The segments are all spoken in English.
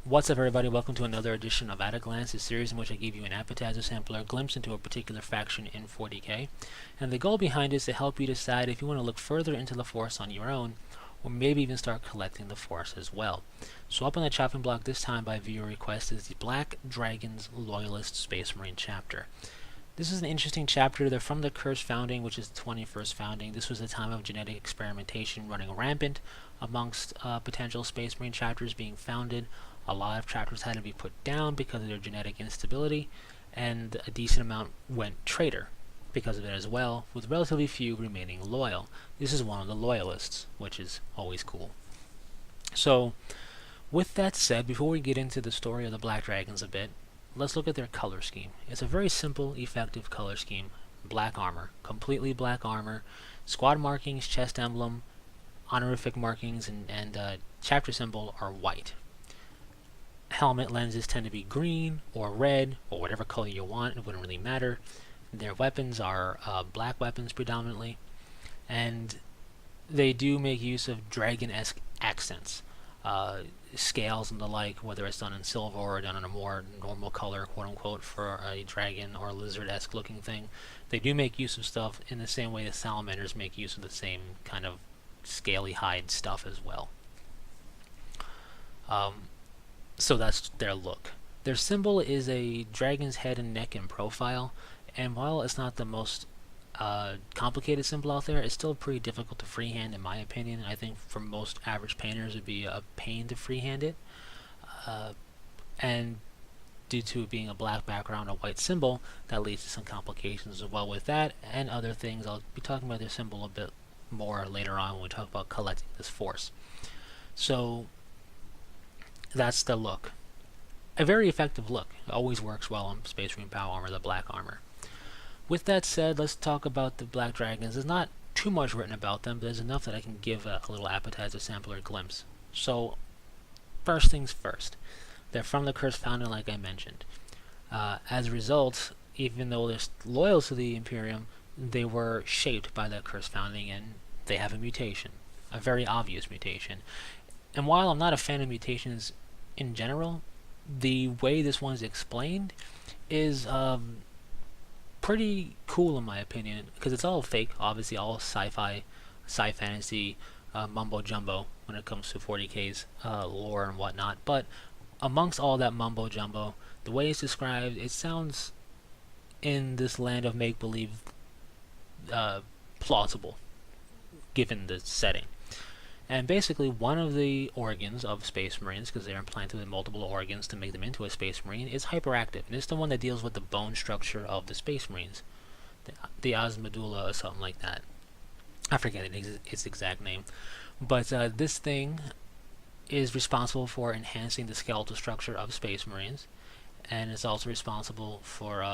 What's up, everybody? Welcome to another edition of At a Glance, a series in which I give you an appetizer sampler glimpse into a particular faction in 40k. And the goal behind it is to help you decide if you want to look further into the Force on your own, or maybe even start collecting the Force as well. So up on the chopping block this time by viewer request is the Black Dragons Loyalist Space Marine chapter. This is an interesting chapter. They're from the Curse founding, which is the 21st founding. This was a time of genetic experimentation running rampant amongst potential Space Marine chapters being founded. A lot of chapters had to be put down because of their genetic instability, and a decent amount went traitor because of it as well, with relatively few remaining loyal. This is one of the loyalists, which is always cool. So, with that said, before we get into the story of the Black Dragons a bit, let's look at their color scheme. It's a very simple, effective color scheme. Black armor, completely black armor, squad markings, chest emblem, honorific markings, and chapter symbol are white. Helmet lenses tend to be green or red or whatever color you want. It wouldn't really matter. Their weapons are black weapons predominantly, and they do make use of dragon-esque accents, scales and the like, whether it's done in silver or done in a more normal color, quote-unquote, for a dragon or lizard-esque looking thing. They do make use of stuff in the same way the salamanders make use of the same kind of scaly hide stuff as well. So that's their look. Their symbol is a dragon's head and neck in profile, and while it's not the most complicated symbol out there, it's still pretty difficult to freehand in my opinion. I think for most average painters it'd be a pain to freehand it. And due to it being a black background, a white symbol, that leads to some complications as well with that and other things. I'll be talking about their symbol a bit more later on when we talk about collecting this force. So that's the look. A very effective look. It always works well on Space Marine Power Armor, the black armor. With that said, let's talk about the Black Dragons. There's not too much written about them, but there's enough that I can give a little appetizer sampler glimpse. So, first things first. They're from the Curse founding, like I mentioned. As a result, even though they're loyal to the Imperium, they were shaped by that Curse founding, and they have a mutation. A very obvious mutation. And while I'm not a fan of mutations in general, the way this one's explained is pretty cool in my opinion, because it's all fake, obviously all sci-fi, sci-fantasy, mumbo-jumbo when it comes to 40k's lore and whatnot. But amongst all that mumbo-jumbo, the way it's described, it sounds in this land of make-believe plausible, given the setting. And basically, one of the organs of Space Marines, because they're implanted with multiple organs to make them into a Space Marine, is hyperactive. And it's the one that deals with the bone structure of the Space Marines. The osmedulla or something like that. I forget its exact name. But this thing is responsible for enhancing the skeletal structure of Space Marines. And it's also responsible for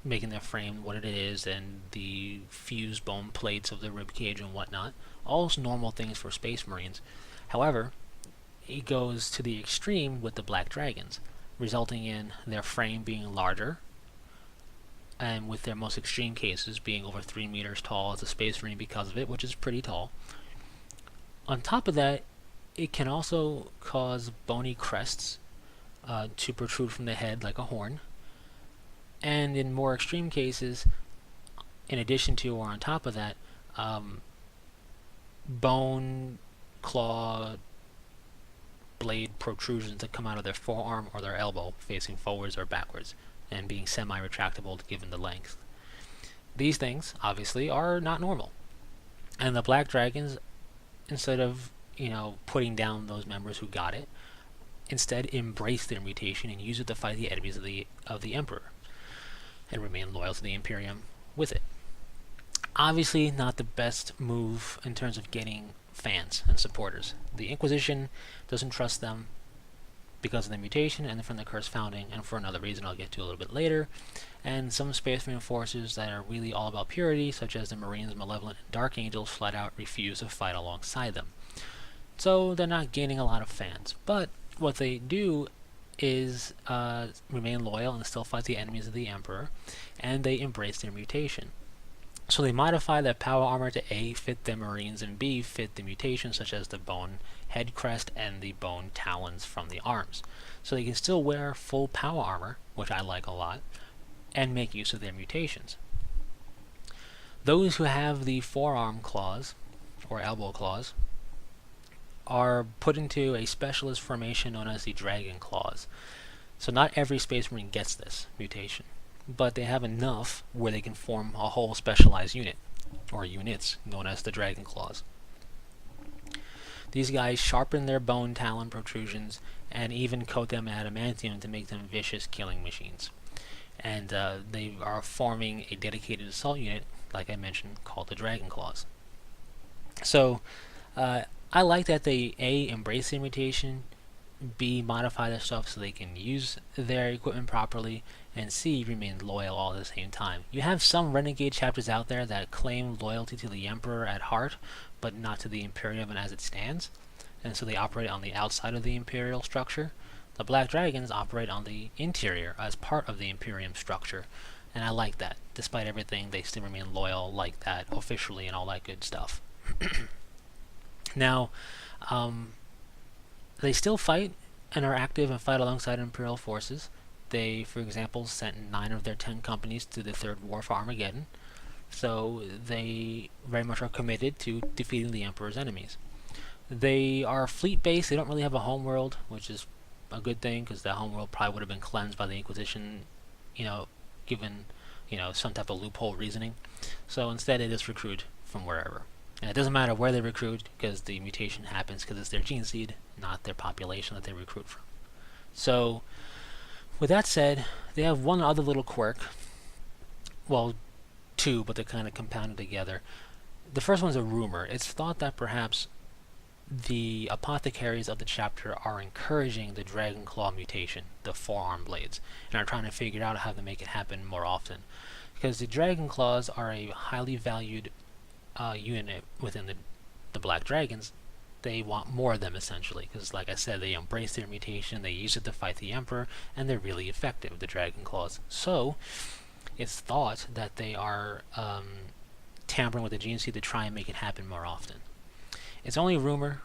making their frame what it is, and the fused bone plates of the rib cage and whatnot. All normal things for Space Marines. However, it goes to the extreme with the Black Dragons, resulting in their frame being larger, and with their most extreme cases being over 3 meters tall as a Space Marine because of it, which is pretty tall. On top of that, it can also cause bony crests to protrude from the head like a horn. And in more extreme cases, in addition to or on top of that, bone, claw, blade protrusions that come out of their forearm or their elbow facing forwards or backwards and being semi-retractable given the length. These things, obviously, are not normal. And the Black Dragons, instead of, putting down those members who got it, instead embrace their mutation and use it to fight the enemies of the Emperor, and remain loyal to the Imperium with it. Obviously not the best move in terms of getting fans and supporters. The Inquisition doesn't trust them because of the mutation and from the Curse founding, and for another reason I'll get to a little bit later. And some Space Marine forces that are really all about purity, such as the Marines, Malevolent, and Dark Angels, flat out refuse to fight alongside them. So they're not gaining a lot of fans. But what they do is remain loyal and still fight the enemies of the Emperor, and they embrace their mutation. So they modify their power armor to A, fit the Marines, and B, fit the mutations such as the bone head crest and the bone talons from the arms. So they can still wear full power armor, which I like a lot, and make use of their mutations. Those who have the forearm claws, or elbow claws, are put into a specialist formation known as the Dragon Claws. So not every Space Marine gets this mutation, but they have enough where they can form a whole specialized unit, or units, known as the Dragon Claws. These guys sharpen their bone talon protrusions and even coat them in adamantium to make them vicious killing machines. And they are forming a dedicated assault unit, like I mentioned, called the Dragon Claws. So I like that they A, embrace their mutation, B, modify their stuff so they can use their equipment properly, and C, remain loyal all at the same time. You have some renegade chapters out there that claim loyalty to the Emperor at heart, but not to the Imperium as it stands, and so they operate on the outside of the Imperial structure. The Black Dragons operate on the interior as part of the Imperium structure, and I like that. Despite everything, they still remain loyal like that officially and all that good stuff. Now, they still fight and are active and fight alongside Imperial forces. They, for example, sent 9 of their 10 companies to the Third War for Armageddon, so they very much are committed to defeating the Emperor's enemies. They are fleet-based. They don't really have a homeworld, which is a good thing, because that homeworld probably would have been cleansed by the Inquisition, given, some type of loophole reasoning. So instead, they just recruit from wherever. And it doesn't matter where they recruit, because the mutation happens because it's their gene seed, not their population that they recruit from. So, with that said, they have one other little quirk. Well, 2, but they're kind of compounded together. The first one's a rumor. It's thought that perhaps the apothecaries of the chapter are encouraging the Dragon Claw mutation, the forearm blades, and are trying to figure out how to make it happen more often. Because the Dragon Claws are a highly valued unit within the Black Dragons. They want more of them, essentially, because, like I said, they embrace their mutation, they use it to fight the Emperor, and they're really effective, the Dragon Claws. So, it's thought that they are tampering with the gene seed to try and make it happen more often. It's only a rumor,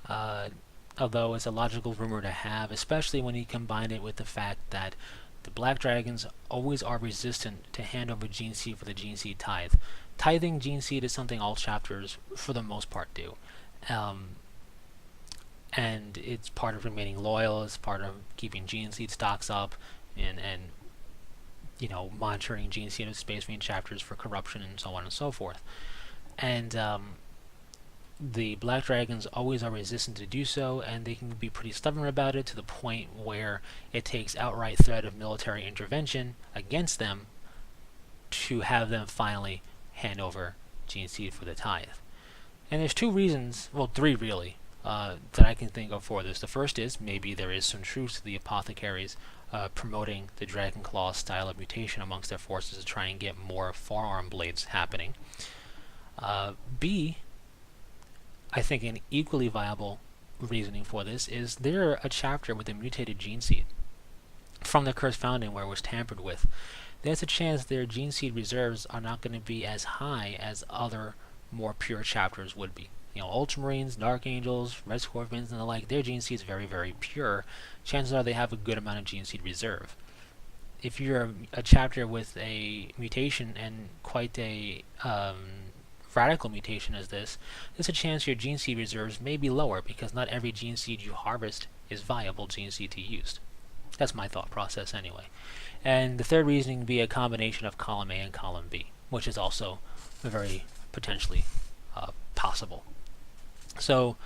although it's a logical rumor to have, especially when you combine it with the fact that the Black Dragons always are resistant to hand over gene seed for the gene seed tithe. Tithing gene seed is something all chapters, for the most part, do. And it's part of remaining loyal, it's part of keeping gene seed stocks up, and monitoring gene seed of Space Marine chapters for corruption and so on and so forth. And the Black Dragons always are resistant to do so, and they can be pretty stubborn about it to the point where it takes outright threat of military intervention against them to have them finally hand over gene seed for the tithe. And there's 2 reasons, well, 3 really, that I can think of for this. The first is maybe there is some truth to the apothecaries promoting the Dragon Claw style of mutation amongst their forces to try and get more forearm blades happening. B, I think an equally viable reasoning for this is they're a chapter with a mutated gene seed from the Curse Founding where it was tampered with. There's a chance their gene seed reserves are not going to be as high as other more pure chapters would be. Ultramarines, Dark Angels, Red Scorpions, and the like, their gene seed is very, very pure. Chances are they have a good amount of gene seed reserve. If you're a chapter with a mutation and quite a radical mutation as this, there's a chance your gene seed reserves may be lower because not every gene seed you harvest is viable gene seed to use. That's my thought process anyway. And the third reasoning would be a combination of column A and column B, which is also very potentially possible. So,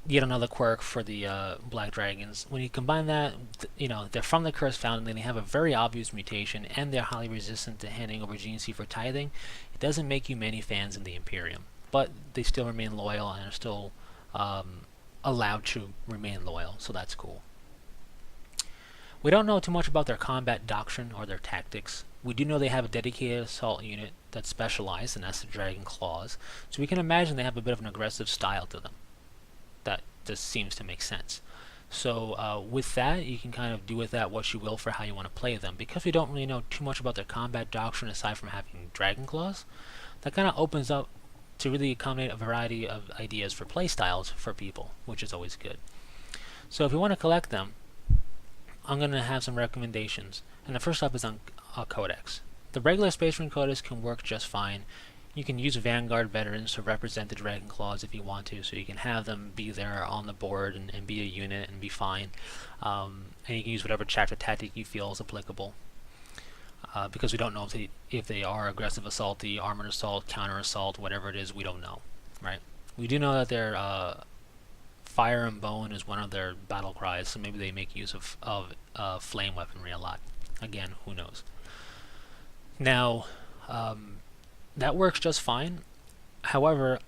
yet another quirk for the Black Dragons. When you combine that, they're from the Curse Founding, they have a very obvious mutation, and they're highly resistant to handing over gene seed for tithing. It doesn't make you many fans in the Imperium, but they still remain loyal and are still allowed to remain loyal, so that's cool. We don't know too much about their combat doctrine or their tactics. We do know they have a dedicated assault unit that's specialized, and that's the Dragon Claws, so we can imagine they have a bit of an aggressive style to them. That just seems to make sense. So with that, you can kind of do with that what you will for how you want to play them. Because we don't really know too much about their combat doctrine aside from having Dragon Claws, that kind of opens up to really accommodate a variety of ideas for play styles for people, which is always good. So if you want to collect them, I'm going to have some recommendations. And the first up is on Codex. The regular Space Marine Codex can work just fine. You can use Vanguard veterans to represent the Dragon Claws if you want to, so you can have them be there on the board and be a unit and be fine. And you can use whatever chapter tactic you feel is applicable. Because we don't know if they are aggressive assaulty, armored assault, counter assault, whatever it is, we don't know, right? We do know that their fire and bone is one of their battle cries, so maybe they make use of flame weaponry a lot. Again, who knows? Now, that works just fine. However,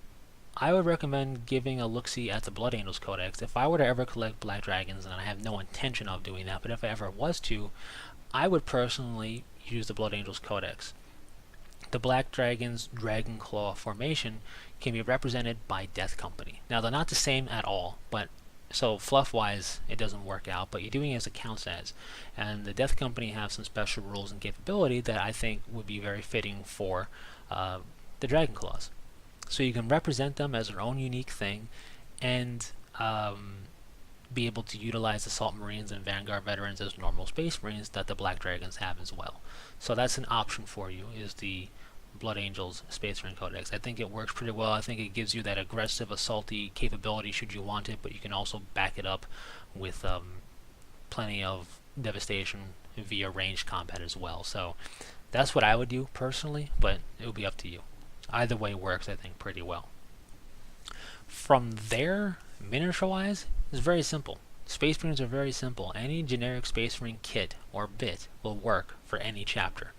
I would recommend giving a look-see at the Blood Angels Codex. If I were to ever collect Black Dragons, and I have no intention of doing that, but if I ever was to, I would personally use the Blood Angels Codex. The Black Dragon's Dragon Claw formation can be represented by Death Company. Now, they're not the same at all, but so fluff-wise, it doesn't work out, but you're doing it as it counts as. And the Death Company have some special rules and capability that I think would be very fitting for the Dragon Claws. So you can represent them as their own unique thing, and be able to utilize Assault Marines and Vanguard veterans as normal Space Marines that the Black Dragons have as well. So that's an option for you, is the Blood Angels Space Marine Codex. I think it works pretty well. I think it gives you that aggressive, assaulty capability should you want it, but you can also back it up with plenty of devastation via ranged combat as well. So that's what I would do personally, but it would be up to you. Either way works, I think, pretty well. From there, miniature-wise, it's very simple. Space Marines are very simple. Any generic Space Marine kit or bit will work for any chapter.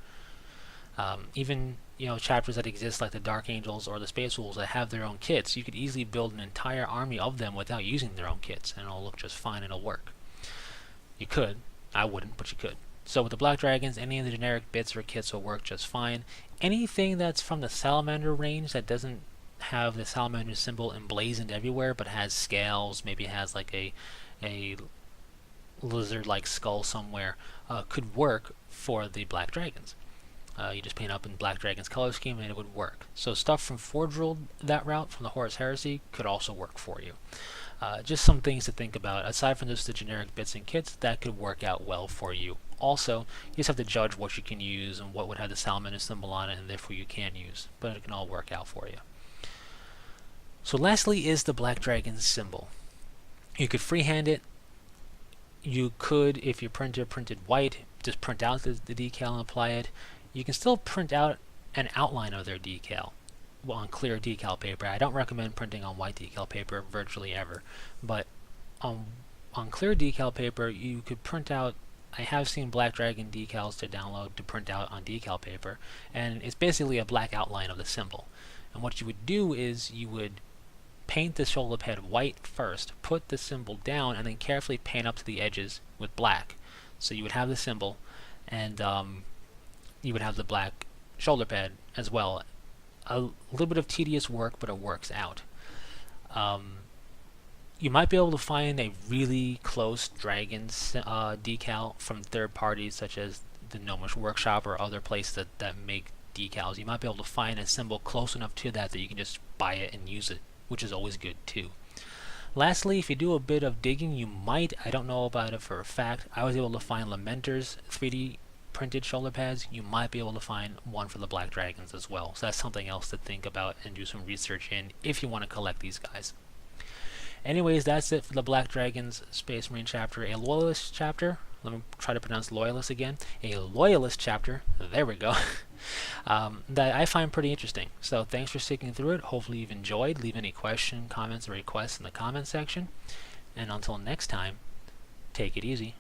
Even chapters that exist like the Dark Angels or the Space Wolves that have their own kits, you could easily build an entire army of them without using their own kits, and it'll look just fine. It'll work. You could. I wouldn't, but you could. So with the Black Dragons, any of the generic bits or kits will work just fine. Anything that's from the Salamander range that doesn't have the Salamander symbol emblazoned everywhere, but has scales, maybe has like a lizard-like skull somewhere, could work for the Black Dragons. You just paint up in Black Dragon's color scheme and it would work. So stuff from Forge World, that route from the Horus Heresy, could also work for you. Just some things to think about. Aside from just the generic bits and kits, that could work out well for you. Also, you just have to judge what you can use and what would have the Salamander symbol on it and therefore you can't use. But it can all work out for you. So lastly is the Black Dragon symbol. You could freehand it. You could, if your printer printed white, just print out the decal and apply it. You can still print out an outline of their decal on clear decal paper. I don't recommend printing on white decal paper virtually ever, but on clear decal paper you could print out. I have seen Black Dragon decals to download to print out on decal paper, and it's basically a black outline of the symbol. And what you would do is you would paint the shoulder pad white first, put the symbol down, and then carefully paint up to the edges with black. So you would have the symbol, and you would have the black shoulder pad as well. A little bit of tedious work, but it works out. You might be able to find a really close Dragons decal from third parties such as the Gnomish Workshop or other places that make decals. You might be able to find a symbol close enough to that you can just buy it and use it, which is always good too. Lastly, if you do a bit of digging, you might, I don't know about it for a fact, I was able to find Lamenter's 3D printed shoulder pads. You might be able to find one for the Black Dragons as well. So that's something else to think about and do some research in if you want to collect these guys. Anyways, that's it for the Black Dragons Space Marine chapter. A Loyalist chapter. Let me try to pronounce Loyalist again. A Loyalist chapter. There we go. That I find pretty interesting. So thanks for sticking through it. Hopefully you've enjoyed. Leave any questions, comments, or requests in the comment section. And until next time, take it easy.